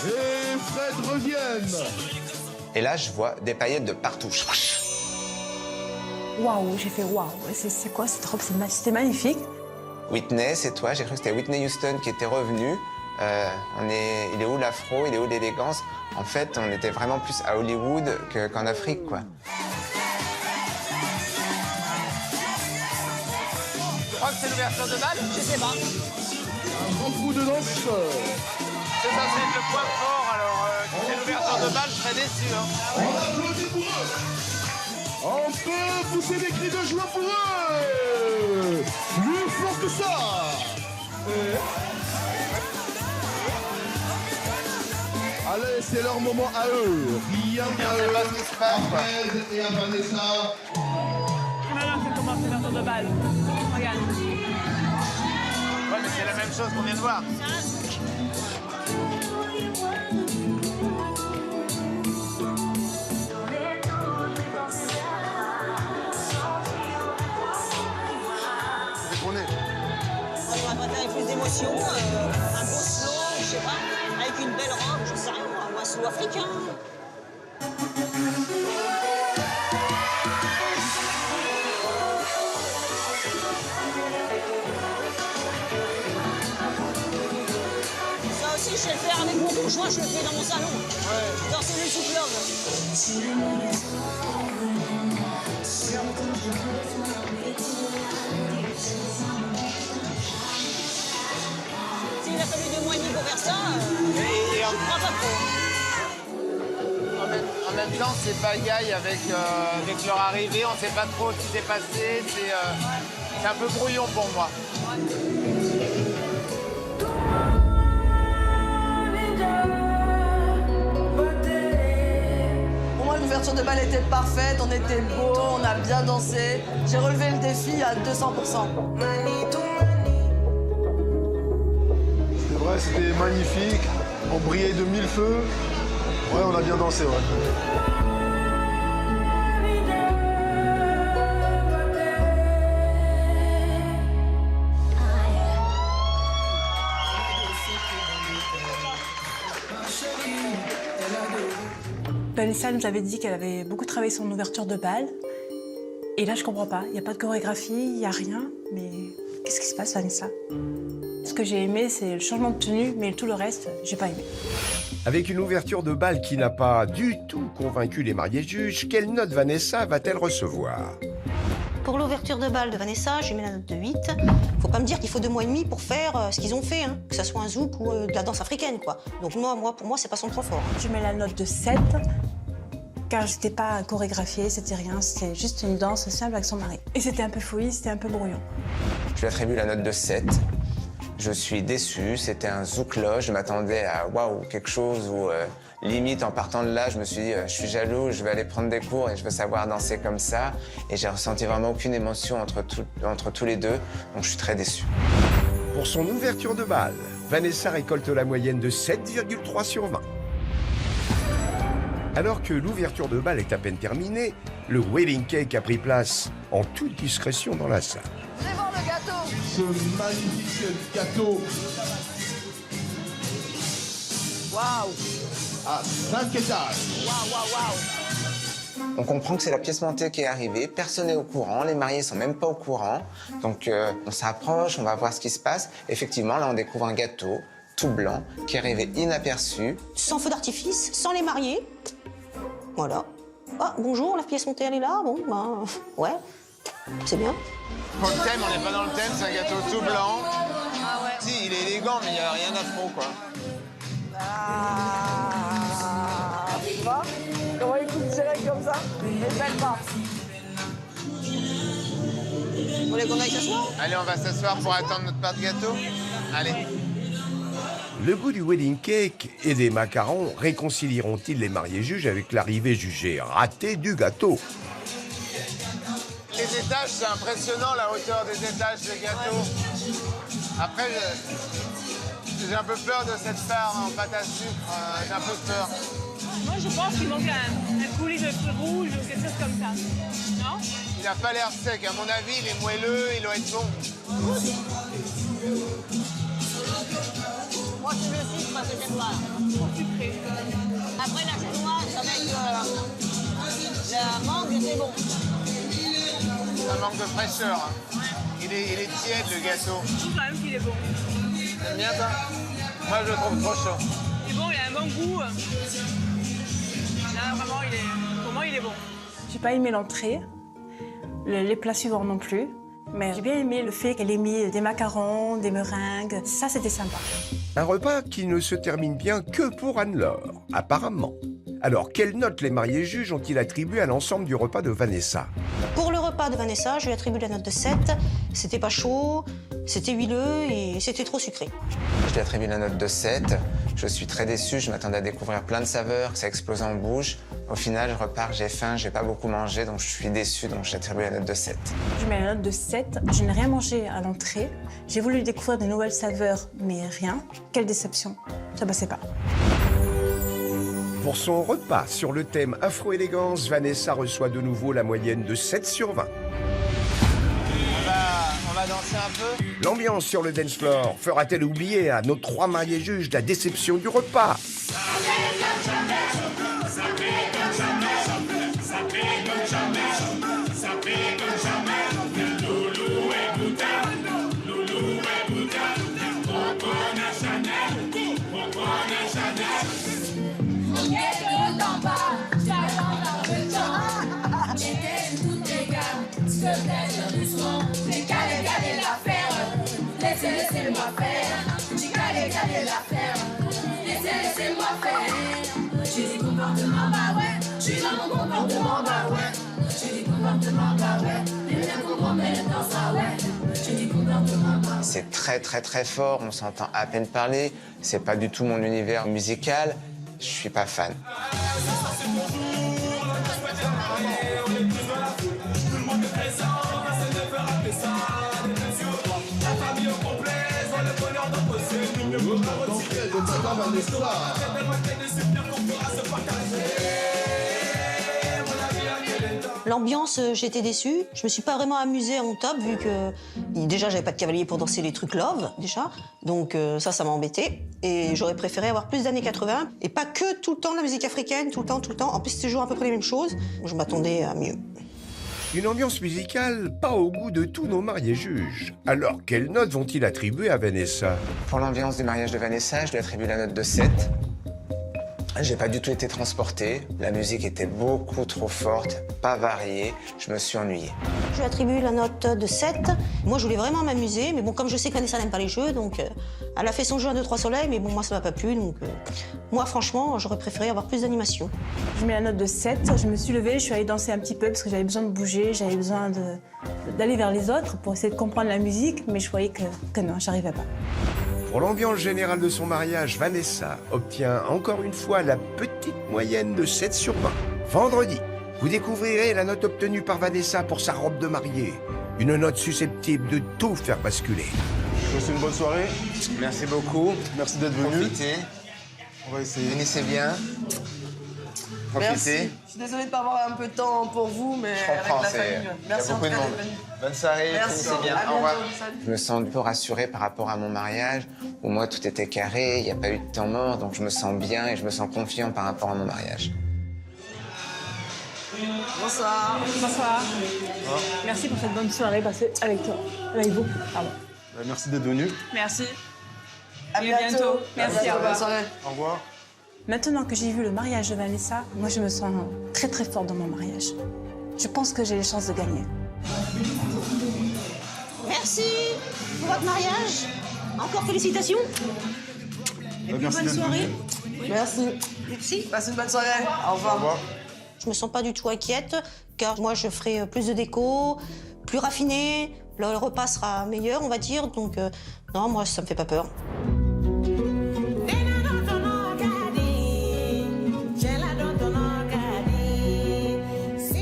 et Fred reviennent. Et là, je vois des paillettes de partout. Waouh, j'ai fait waouh. C'est quoi cette robe? C'était magnifique. Whitney, c'est toi, j'ai cru que c'était Whitney Houston qui était revenue. Il est où l'afro, il est où l'élégance? En fait, on était vraiment plus à Hollywood qu'en Afrique, quoi. Tu crois que c'est l'ouverture de bal? Je sais pas. Un grand coup de danse. C'est ça, c'est le point fort, alors si c'est l'ouverture de bal, je serais déçu. Hein. On applaudit pour eux. On peut pousser des cris de joie pour eux. Plus fort que ça. Allez, c'est leur moment à eux. Rien qu'à eux. Pas ce qui se passe, quoi. Fred et à Vanessa. Maintenant, c'est comment c'est l'ouverture de bal. Regarde. Ouais, mais c'est la même chose qu'on vient de voir. On va préférer plus d'émotion, un beau slow, je sais pas, avec une belle robe, je sais rien, moi, un slow africain. Ça aussi, je sais le faire avec mon conjoint, je le fais dans mon salon, dans celui sous club. S'il a fallu 2 mois et demi pour faire ça, je crois pas trop. En même temps, c'est bagaille avec leur arrivée, on sait pas trop ce qui s'est passé, c'est un peu brouillon pour moi. Pour moi, l'ouverture de bal était parfaite, on était beau, on a bien dansé. J'ai relevé le défi à 200%. C'est vrai, c'était magnifique. On brillait de mille feux. Ouais, on a bien dansé, ouais. Vanessa nous avait dit qu'elle avait beaucoup travaillé son ouverture de bal. Et là, je comprends pas. Il n'y a pas de chorégraphie, il n'y a rien. Mais qu'est-ce qui se passe, Vanessa? Ce que j'ai aimé, c'est le changement de tenue, mais tout le reste, j'ai pas aimé. Avec une ouverture de bal qui n'a pas du tout convaincu les mariés juges, quelle note Vanessa va-t-elle recevoir? Pour l'ouverture de bal de Vanessa, je mets la note de 8. Faut pas me dire qu'il faut 2 mois et demi pour faire ce qu'ils ont fait, hein. Que ça soit un zouk ou de la danse africaine, quoi. Donc pour moi, c'est pas son point fort. Je mets la note de 7, car c'était pas chorégraphié, c'était rien, c'était juste une danse simple avec son mari. Et c'était un peu fouillis, c'était un peu brouillon. Je lui attribue la note de 7. Je suis déçu, c'était un zouk-loge, je m'attendais à waouh, quelque chose où limite en partant de là, je me suis dit je suis jaloux, je vais aller prendre des cours et je veux savoir danser comme ça. Et j'ai ressenti vraiment aucune émotion entre tous les deux, donc je suis très déçu. Pour son ouverture de bal, Vanessa récolte la moyenne de 7,3 sur 20. Alors que l'ouverture de bal est à peine terminée, le wedding cake a pris place en toute discrétion dans la salle. Je vais voir le gâteau. Ce magnifique gâteau Waouh. à 5 étages. Waouh, waouh, waouh. On comprend que c'est la pièce montée qui est arrivée, personne n'est au courant, les mariés sont même pas au courant. Donc on s'approche, on va voir ce qui se passe. Effectivement, là on découvre un gâteau tout blanc qui arrivait inaperçu. Sans feu d'artifice, sans les mariés. Voilà. Ah, bonjour, la pièce montée, elle est là. Bon, ben, ouais, c'est bien. Pour le thème, on n'est pas dans le thème, c'est un gâteau tout blanc. Ah ouais. Si, il est élégant, mais il n'y a rien d'afro, quoi. Tu vois? Comment il coupe direct comme ça? Et belle part. Vous voulez qu'on aille s'asseoir? Allez, on va s'asseoir pour attendre notre part de gâteau. Allez. Le goût du wedding cake et des macarons réconcilieront-ils les mariés juges avec l'arrivée jugée ratée du gâteau? Les étages, c'est impressionnant, la hauteur des étages de gâteau. Après, j'ai un peu peur de cette part en pâte à sucre. J'ai un peu peur. Moi, je pense qu'il manque un coulis de fruits rouges ou quelque chose comme ça. Non? Il n'a pas l'air sec. À mon avis, il est moelleux, il doit être bon. Moi, c'est le sucre parce que j'aime pas. Trop sucré. Après, la chinoise avec la mangue, c'est bon. Ça manque de fraîcheur. Il est tiède, le gâteau. Je trouve quand même qu'il est bon. T'aimes bien, toi? Moi, je le trouve trop chaud. Il est bon, il a un bon goût. Là, vraiment, pour moi, il est bon. J'ai pas aimé l'entrée, les plats suivants non plus. Mais j'ai bien aimé le fait qu'elle ait mis des macarons, des meringues. Ça, c'était sympa. Un repas qui ne se termine bien que pour Anne-Laure, apparemment. Alors, quelle note les mariés juges ont-ils attribué à l'ensemble du repas de Vanessa? Pour le repas de Vanessa, je lui attribue la note de 7. C'était pas chaud, c'était huileux et c'était trop sucré. Je lui attribue la note de 7. Je suis très déçu, je m'attendais à découvrir plein de saveurs, ça explose en bouche. Au final, je repars, j'ai faim, j'ai pas beaucoup mangé, donc je suis déçu, donc j'attribue la note de 7. Je mets la note de 7. Je n'ai rien mangé à l'entrée. J'ai voulu découvrir de nouvelles saveurs, mais rien. Quelle déception. Ça passait pas. Pour son repas sur le thème Afro-élégance, Vanessa reçoit de nouveau la moyenne de 7 sur 20. On va danser un peu. L'ambiance sur le dance floor fera-t-elle oublier à nos 3 mariés juges la déception du repas? Laissez-moi faire, calez la faire. Laissez-moi faire. Tu dis comportement, bah ouais. Je suis dans mon comportement, bah ouais. Tu dis comportement, bah ouais. Les liens qu'on prend, mais dans ça, ouais. Tu dis comportement, bah ouais. C'est très très très fort, on s'entend à peine parler. C'est pas du tout mon univers musical. Je suis pas fan. L'ambiance, j'étais déçue. Je me suis pas vraiment amusée en top vu que déjà j'avais pas de cavalier pour danser les trucs love déjà. Donc ça m'a embêté. Et j'aurais préféré avoir plus d'années 80 et pas que tout le temps de la musique africaine, tout le temps. En plus c'est toujours à peu près les mêmes choses. Je m'attendais à mieux. Une ambiance musicale pas au goût de tous nos mariés juges. Alors, quelle note vont-ils attribuer à Vanessa? Pour l'ambiance du mariage de Vanessa, je lui attribue la note de 7. J'ai pas du tout été transporté. La musique était beaucoup trop forte, pas variée. Je me suis ennuyé. Je lui attribue la note de 7. Moi, je voulais vraiment m'amuser, mais bon, comme je sais que Vanessa n'aime pas les jeux, donc elle a fait son jeu à 2-3 soleils, mais bon, moi, ça m'a pas plu, donc moi, franchement, j'aurais préféré avoir plus d'animation. Je mets la note de 7. Je me suis levée, je suis allée danser un petit peu parce que j'avais besoin de bouger, j'avais besoin d'aller vers les autres pour essayer de comprendre la musique, mais je voyais que non, j'arrivais pas. Pour l'ambiance générale de son mariage, Vanessa obtient encore une fois la petite moyenne de 7 sur 20. Vendredi, vous découvrirez la note obtenue par Vanessa pour sa robe de mariée. Une note susceptible de tout faire basculer. C'est une bonne soirée. Merci beaucoup. Merci d'être venu. Profitez. On va essayer. Finissez bien. Profitez. Merci. Je suis désolée de ne pas avoir un peu de temps pour vous, mais avec la famille. Merci en tout cas d'être venu. Bonne soirée, Merci. finissez bien. À Au revoir. bientôt. Salut. Je me sens un peu rassuré par rapport à mon mariage, où moi tout était carré, il n'y a pas eu de temps mort, donc je me sens bien et je me sens confiant par rapport à mon mariage. Bonsoir. Bonsoir. Merci pour cette bonne soirée passée avec toi, avec vous. Pardon. Merci d'être venu. Merci. À bientôt. Merci, au revoir. Bonne soirée. Au revoir. Maintenant que j'ai vu le mariage de Vanessa, moi je me sens très très forte dans mon mariage. Je pense que j'ai les chances de gagner. Merci pour votre mariage. Encore félicitations. Et puis bonne soirée. Merci. Merci. Passe une bonne soirée. Au revoir. Au revoir. Je me sens pas du tout inquiète, car moi je ferai plus de déco, plus raffiné, le repas sera meilleur, on va dire, donc non, moi ça me fait pas peur.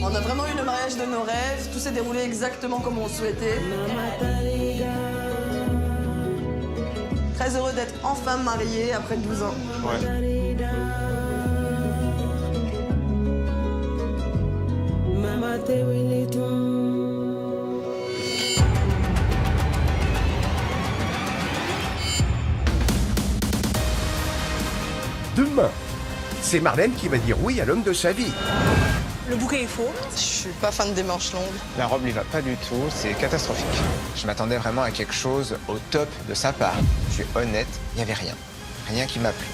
On a vraiment eu le mariage de nos rêves, tout s'est déroulé exactement comme on le souhaitait. Très heureux d'être enfin mariés après 12 ans. Ouais. Demain, c'est Marlène qui va dire oui à l'homme de sa vie. Le bouquet est faux. Je suis pas fan des manches longues. La robe lui va pas du tout, c'est catastrophique. Je m'attendais vraiment à quelque chose au top de sa part. Je suis honnête, il n'y avait rien. Rien qui m'a plu.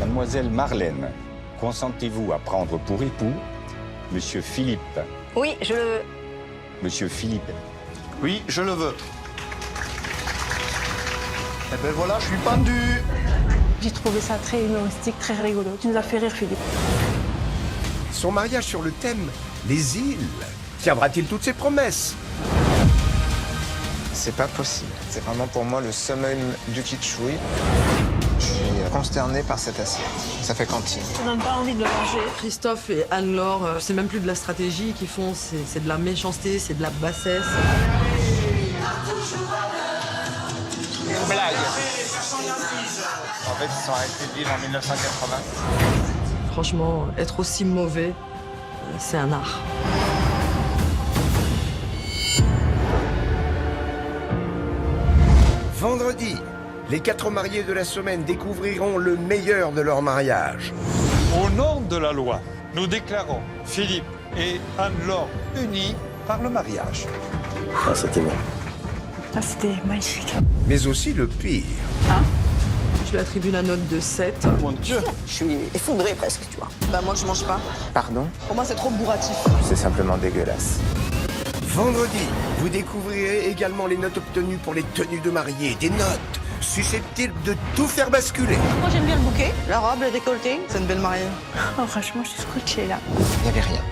Mademoiselle Marlène, consentez-vous à prendre pour époux Monsieur Philippe? Oui, je le veux. Monsieur Philippe. Oui, je le veux. Eh ben voilà, je suis pendu. J'ai trouvé ça très humoristique, très rigolo. Tu nous as fait rire, Philippe. Son mariage sur le thème les îles. Tiendra-t-il toutes ses promesses? C'est pas possible. C'est vraiment pour moi le summum du kitschouille. Je suis consterné par cette assiette. Ça fait cantine. Ça donne pas envie de le manger. Christophe et Anne-Laure, c'est même plus de la stratégie qu'ils font, c'est de la méchanceté, c'est de la bassesse. Une blague. En fait, ils sont arrêtés de vivre en 1980. Franchement, être aussi mauvais, c'est un art. Vendredi, les 4 mariés de la semaine découvriront le meilleur de leur mariage. Au nom de la loi, nous déclarons Philippe et Anne-Laure unis par le mariage. Ah, c'était bon. Ah, c'était magnifique. Mais aussi le pire. Je lui attribue la note de 7. Mon Dieu. Je suis effondrée presque, tu vois. Bah moi je mange pas. Pardon? Pour moi c'est trop bourratif. C'est simplement dégueulasse. Vendredi, vous découvrirez également les notes obtenues pour les tenues de mariée. Des notes susceptibles de tout faire basculer. Moi j'aime bien le bouquet, la robe, le décolleté. C'est une belle mariée. Oh, franchement, je suis scotchée là. Il n'y avait rien.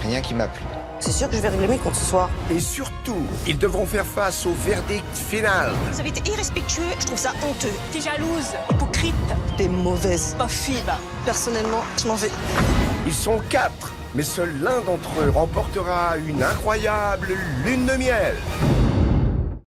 Rien qui m'a plu. C'est sûr que je vais régler mes comptes ce soir. Et surtout, ils devront faire face au verdict final. Vous avez été irrespectueux, je trouve ça honteux. T'es jalouse, hypocrite. T'es mauvaise. Pas fille. Personnellement, je m'en vais. Ils sont 4, mais seul l'un d'entre eux remportera une incroyable lune de miel.